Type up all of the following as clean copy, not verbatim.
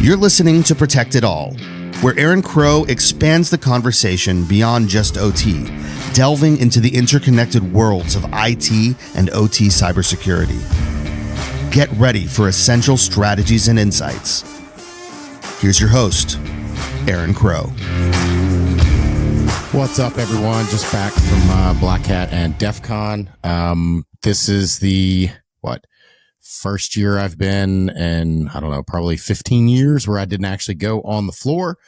You're listening to Protect It All, where Aaron Crow expands the conversation beyond just OT, delving into the interconnected worlds of IT and OT cybersecurity. Get ready for essential strategies and insights. Here's your host, Aaron Crow. What's up, everyone? Just back from Black Hat and DEFCON. This is the, first year I've been in, I don't know, probably 15 years where I didn't actually go on the floor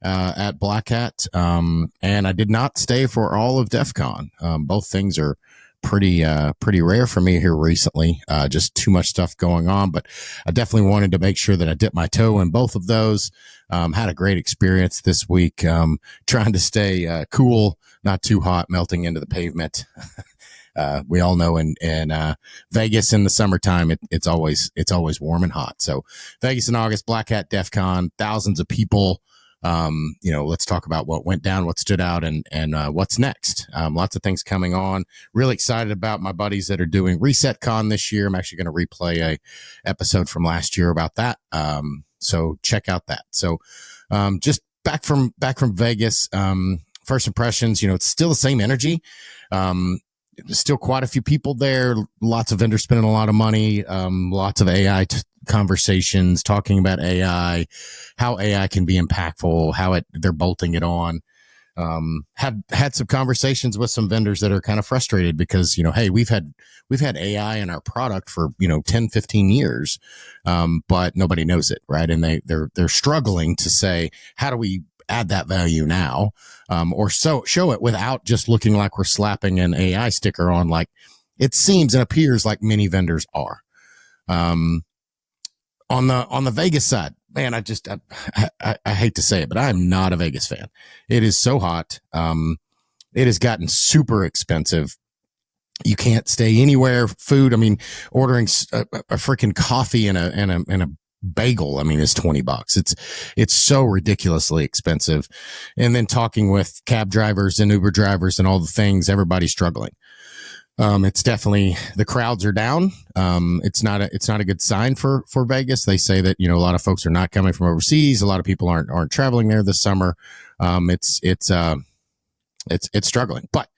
at Black Hat. And I did not stay for all of DEFCON. Both things are pretty rare for me here recently. Just too much stuff going on, but I definitely wanted to make sure that I dipped my toe in both of those. Had a great experience this week, trying to stay cool, not too hot, melting into the pavement. We all know in Vegas in the summertime, it's always warm and hot. So Vegas in August, Black Hat, DEFCON, thousands of people. Let's talk about what went down, what stood out, and what's next. Lots of things coming on. Really excited about my buddies that are doing ResetCon this year. I'm actually going to replay a episode from last year about that. So check out that. So just back from Vegas. First impressions, it's still the same energy. There's still quite a few people there, lots of vendors spending a lot of money, lots of AI conversations, talking about AI, how AI can be impactful, how they're bolting it on. Had some conversations with some vendors that are kind of frustrated because, hey, we've had AI in our product for, 10, 15 years, but nobody knows it, right? And they're struggling to say, how do we add that value now, or show it without just looking like we're slapping an AI sticker on, like it seems and appears like many vendors are. On the Vegas side, man, I hate to say it, but I'm not a Vegas fan. It is so hot. It has gotten super expensive. You can't stay anywhere. Food, ordering a freaking coffee and a bagel, is $20. It's so ridiculously expensive. And then talking with cab drivers and Uber drivers and all the things, everybody's struggling. It's definitely, the crowds are down. It's not a good sign for Vegas. They say that, a lot of folks are not coming from overseas. A lot of people aren't traveling there this summer. It's struggling, but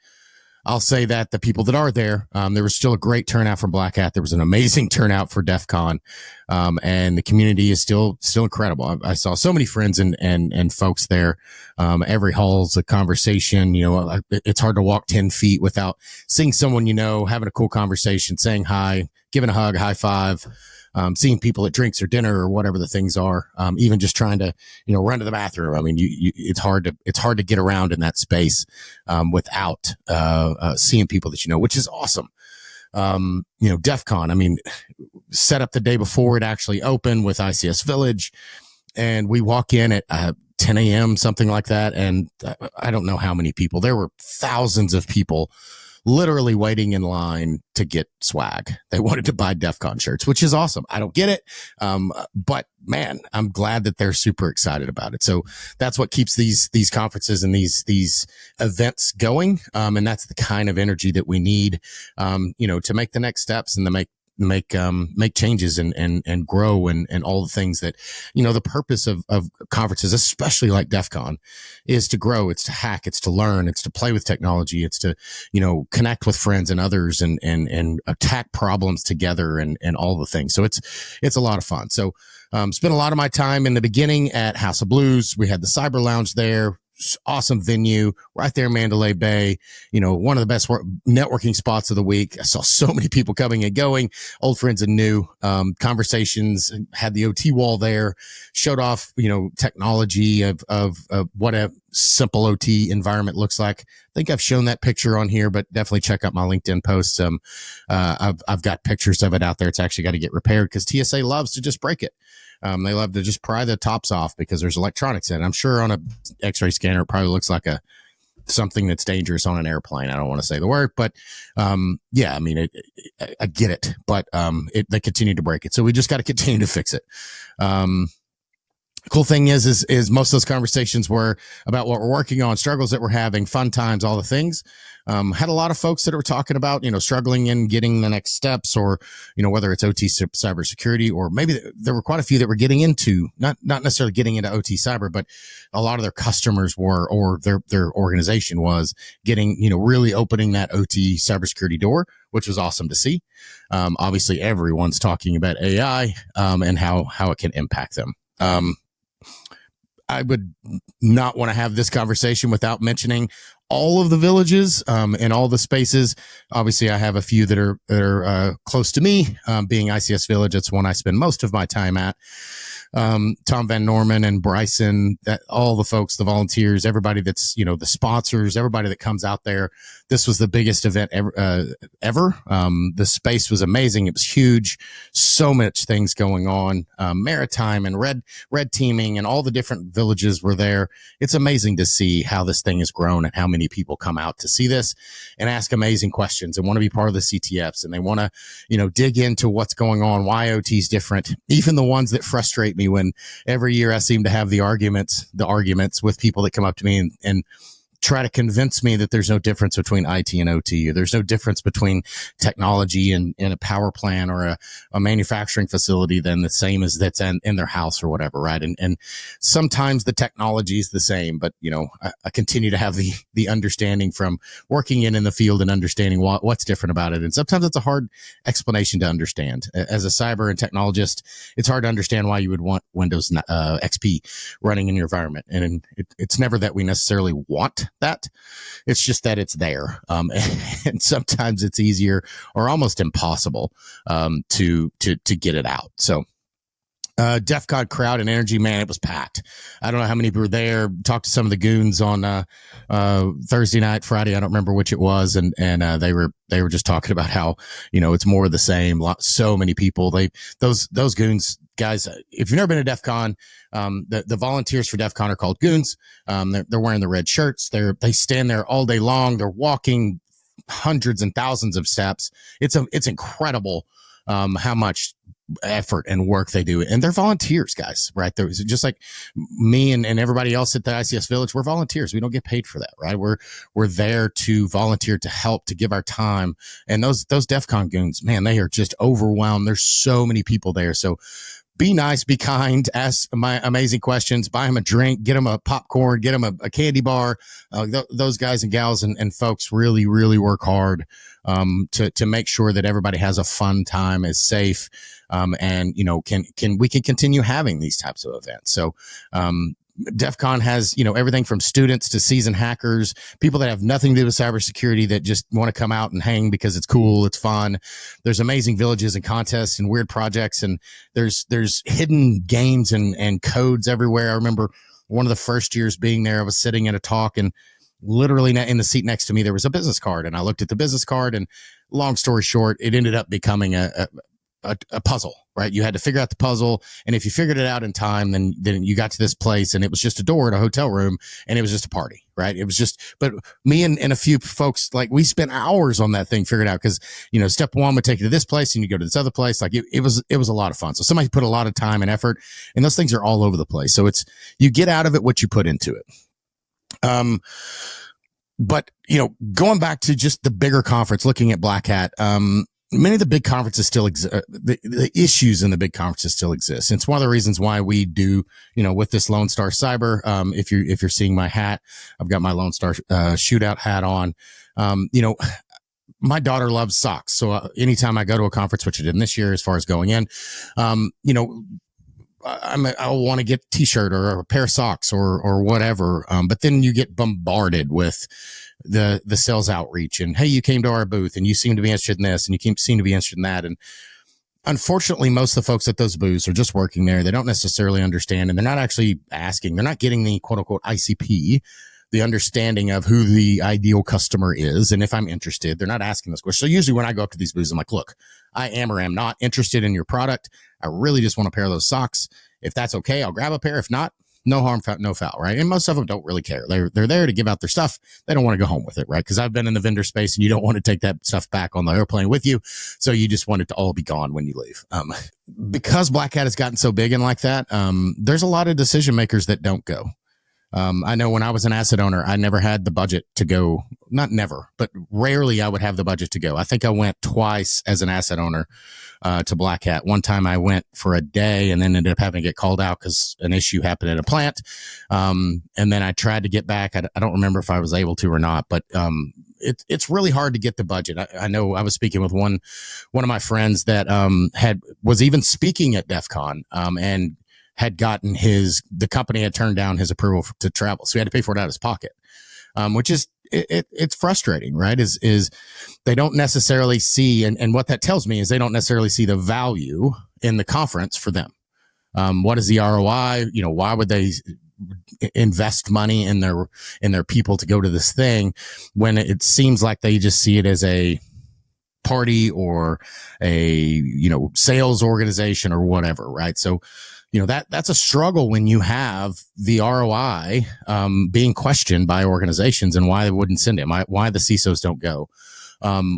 I'll say that the people that are there, there was still a great turnout for Black Hat. There was an amazing turnout for DEFCON, and the community is still incredible. I saw so many friends and folks there. Every hall's a conversation. It's hard to walk 10 feet without seeing someone, having a cool conversation, saying hi, giving a hug, high five. Seeing people at drinks or dinner or whatever the things are, even just trying to, run to the bathroom. It's hard to get around in that space, without, seeing people that, which is awesome. DEFCON, set up the day before it actually opened with ICS Village, and we walk in at, 10 a.m., something like that. And I don't know how many people, there were thousands of people literally waiting in line to get swag. They wanted to buy DEFCON shirts, which is awesome. I don't get it. But man, I'm glad that they're super excited about it. So that's what keeps these conferences and these events going. And that's the kind of energy that we need, to make the next steps and to make changes and grow and all the things that, the purpose of conferences, especially like DEFCON, is to grow. It's to hack. It's to learn. It's to play with technology. It's to, connect with friends and others and attack problems together and all the things. So it's a lot of fun. So, spent a lot of my time in the beginning at House of Blues. We had the Cyber Lounge there. Awesome venue right there in Mandalay Bay, one of the best networking spots of the week. I saw so many people coming and going, old friends and new, conversations, had the OT wall there, showed off, technology of what a simple OT environment looks like. I think I've shown that picture on here, but definitely check out my LinkedIn posts. I've got pictures of it out there. It's actually got to get repaired because TSA loves to just break it. They love to just pry the tops off because there's electronics in it. I'm sure on a X-ray scanner, it probably looks like something that's dangerous on an airplane. I don't want to say the word, but I get it, but they continue to break it. So we just got to continue to fix it. Cool thing is most of those conversations were about what we're working on, struggles that we're having, fun times, all the things. Had a lot of folks that were talking about, struggling in getting the next steps, or, whether it's OT cybersecurity, or maybe there were quite a few that were getting into, not necessarily getting into OT cyber, but a lot of their customers were, or their organization was getting, really opening that OT cybersecurity door, which was awesome to see. Obviously everyone's talking about AI, and how it can impact them. I would not want to have this conversation without mentioning all of the villages, and all the spaces. Obviously, I have a few that are close to me, being ICS Village. It's one I spend most of my time at. Tom Van Norman and Bryson, all the folks, the volunteers, everybody that's, the sponsors, everybody that comes out there. This was the biggest event ever. The space was amazing. It was huge. So much things going on. Maritime and red teaming and all the different villages were there. It's amazing to see how this thing has grown and how many people come out to see this and ask amazing questions and want to be part of the CTFs. And they want to, dig into what's going on, why OT is different. Even the ones that frustrate me, when every year I seem to have the arguments with people that come up to me and try to convince me that there's no difference between IT and OT, or there's no difference between technology and a power plant or a manufacturing facility than the same as that's in their house or whatever, right? And sometimes the technology is the same, but I continue to have the understanding from working in the field and understanding what's different about it. And sometimes it's a hard explanation to understand. As a cyber and technologist, it's hard to understand why you would want Windows XP running in your environment. And it's never that we necessarily want that. It's just that it's there. And sometimes it's easier or almost impossible to get it out. So defcon crowd and energy, man, it was packed. I don't know how many people were there. Talked to some of the goons on Thursday night, Friday, I don't remember which it was, and they were just talking about how it's more of the same. So many people. Those goons, guys, if you've never been to DEFCON, the volunteers for DEFCON are called goons. They're wearing the red shirts. They stand there all day long. They're walking hundreds and thousands of steps. It's incredible how much effort and work they do. And they're volunteers, guys, right? They're just like me and everybody else at the ICS Village. We're volunteers. We don't get paid for that, right? We're there to volunteer, to help, to give our time. And those DEFCON goons, man, they are just overwhelmed. There's so many people there. So be nice, be kind, ask my amazing questions, buy them a drink, get them a popcorn, get them a candy bar. Those guys and gals and folks really, really work hard to make sure that everybody has a fun time, is safe, and we can continue having these types of events. So DEFCON has, everything from students to seasoned hackers, people that have nothing to do with cybersecurity that just want to come out and hang because it's cool, it's fun. There's amazing villages and contests and weird projects, and there's hidden games and codes everywhere. I remember one of the first years being there, I was sitting at a talk, and literally in the seat next to me, there was a business card, and I looked at the business card, and long story short, it ended up becoming a puzzle, right? You had to figure out the puzzle. And if you figured it out in time, then you got to this place, and it was just a door in a hotel room, and it was just a party, right? It was just, but me and a few folks, like, we spent hours on that thing figuring it out. Cause step one would take you to this place and you go to this other place. Like it was a lot of fun. So somebody put a lot of time and effort, and those things are all over the place. So you get out of it what you put into it. But going back to just the bigger conference, looking at Black Hat, many of the big conferences still exist. The issues in the big conferences still exist. And it's one of the reasons why we do, with this Lone Star Cyber. If you're seeing my hat, I've got my Lone Star Shootout hat on. My daughter loves socks, so anytime I go to a conference, which I did this year, as far as going in, I'll want to get a t-shirt or a pair of socks or whatever. But then you get bombarded with the sales outreach and, hey, you came to our booth and you seem to be interested in this and you seem to be interested in that. And unfortunately, most of the folks at those booths are just working there. They don't necessarily understand, and they're not actually asking. They're not getting the quote unquote ICP, the understanding of who the ideal customer is. And if I'm interested, they're not asking those questions. So usually when I go up to these booths, I'm like, look, I am or am not interested in your product. I really just want a pair of those socks. If that's okay, I'll grab a pair. If not, no harm, no foul, right? And most of them don't really care. They're there to give out their stuff. They don't want to go home with it, right? Because I've been in the vendor space, and you don't want to take that stuff back on the airplane with you, so you just want it to all be gone when you leave. Because Black Hat has gotten so big and like that, there's a lot of decision makers that don't go. I know when I was an asset owner, I never had the budget to go. Not never, but rarely I would have the budget to go. I think I went twice as an asset owner to Black Hat. One time I went for a day and then ended up having to get called out because an issue happened at a plant. And then I tried to get back. I don't remember if I was able to or not, but it's really hard to get the budget. I know I was speaking with one of my friends that was even speaking at DEFCON and had gotten the company had turned down his approval to travel. So he had to pay for it out of his pocket, which is, it's frustrating, right? Is they don't necessarily see, and what that tells me is they don't necessarily see the value in the conference for them. What is the ROI? Why would they invest money in their people to go to this thing when it seems like they just see it as a party or a, sales organization or whatever, right? So, that's a struggle when you have the ROI being questioned by organizations and why they wouldn't send it, why the CISOs don't go.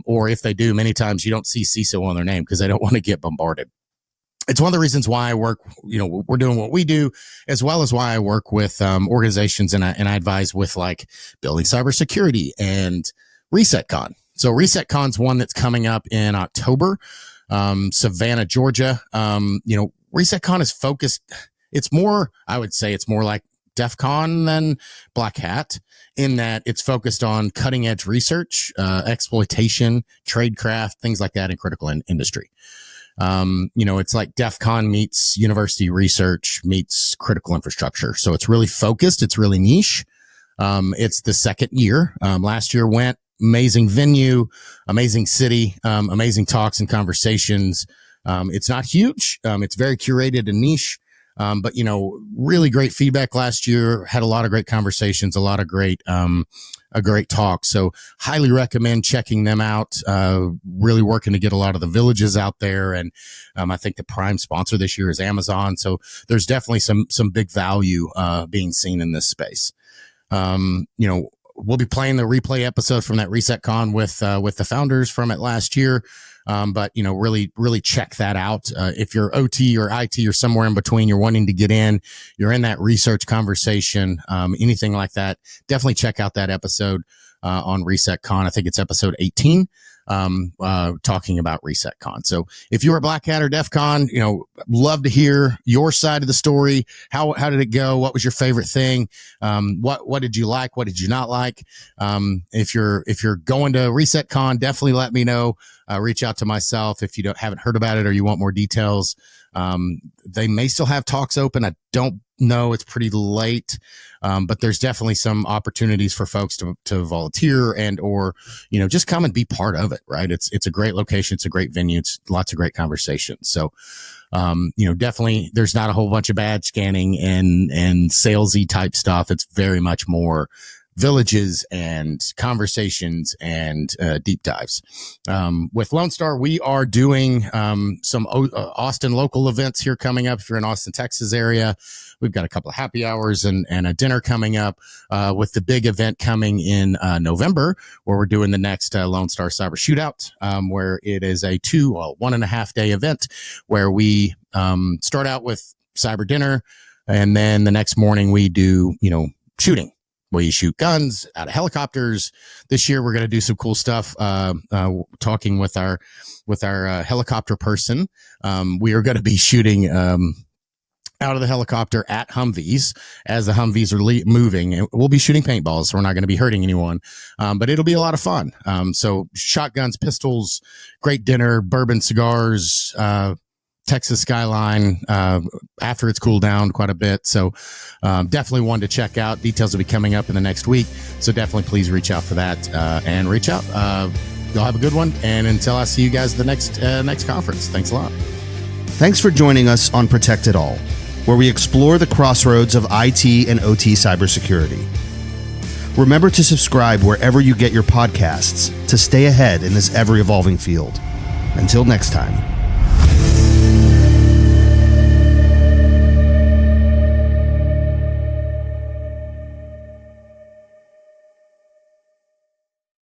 Or if they do, many times you don't see CISO on their name because they don't want to get bombarded. It's one of the reasons why I work, we're doing what we do, as well as why I work with organizations and I advise with like building cybersecurity and ResetCon. So ResetCon's one that's coming up in October, Savannah, Georgia. ResetCon is focused. I would say it's more like DEFCON than Black Hat in that it's focused on cutting edge research, exploitation, tradecraft, things like that in critical industry. It's like DEFCON meets university research meets critical infrastructure. So it's really focused. It's really niche. It's the second year. Last year went amazing venue, amazing city, amazing talks and conversations. It's not huge. It's very curated and niche. But really great feedback last year, had a lot of great conversations, a lot of a great talk. So highly recommend checking them out. Really working to get a lot of the villages out there. And, I think the prime sponsor this year is Amazon. So there's definitely some big value, being seen in this space. We'll be playing the replay episode from that ResetCon with the founders from it last year. But really check that out. If you're OT or IT or somewhere in between, you're wanting to get in, you're in that research conversation, anything like that, definitely check out that episode, on ResetCon. I think it's episode 18, talking about ResetCon. So if you were Black Hat or DEFCON, love to hear your side of the story. How did it go? What was your favorite thing? What did you like? What did you not like? If you're going to ResetCon, definitely let me know. Reach out to myself if you haven't heard about it or you want more details. They may still have talks open. I don't know. It's pretty late. But there's definitely some opportunities for folks to volunteer or just come and be part of it. Right. It's a great location. It's a great venue. It's lots of great conversations. So, definitely there's not a whole bunch of badge scanning and salesy type stuff. It's very much more villages and conversations and deep dives. With Lone Star, we are doing some Austin local events here coming up. If you're in Austin, Texas area, we've got a couple of happy hours and a dinner coming up, with the big event coming in November, where we're doing the next Lone Star Cyber Shootout, where it is a 1.5 day event where we start out with cyber dinner, and then the next morning we do shooting. We shoot guns out of helicopters. This year, we're going to do some cool stuff. Talking with our helicopter person, we are going to be shooting out of the helicopter at Humvees as the Humvees are moving. And we'll be shooting paintballs, so we're not going to be hurting anyone, but it'll be a lot of fun. So shotguns, pistols, great dinner, bourbon, cigars, Texas skyline, after it's cooled down quite a bit. So definitely one to check out. Details will be coming up in the next week. So definitely please reach out for that, and reach out. Y'all have a good one. And until I see you guys at the next conference, thanks a lot. Thanks for joining us on Protect It All, where we explore the crossroads of IT and OT cybersecurity. Remember to subscribe wherever you get your podcasts to stay ahead in this ever-evolving field. Until next time.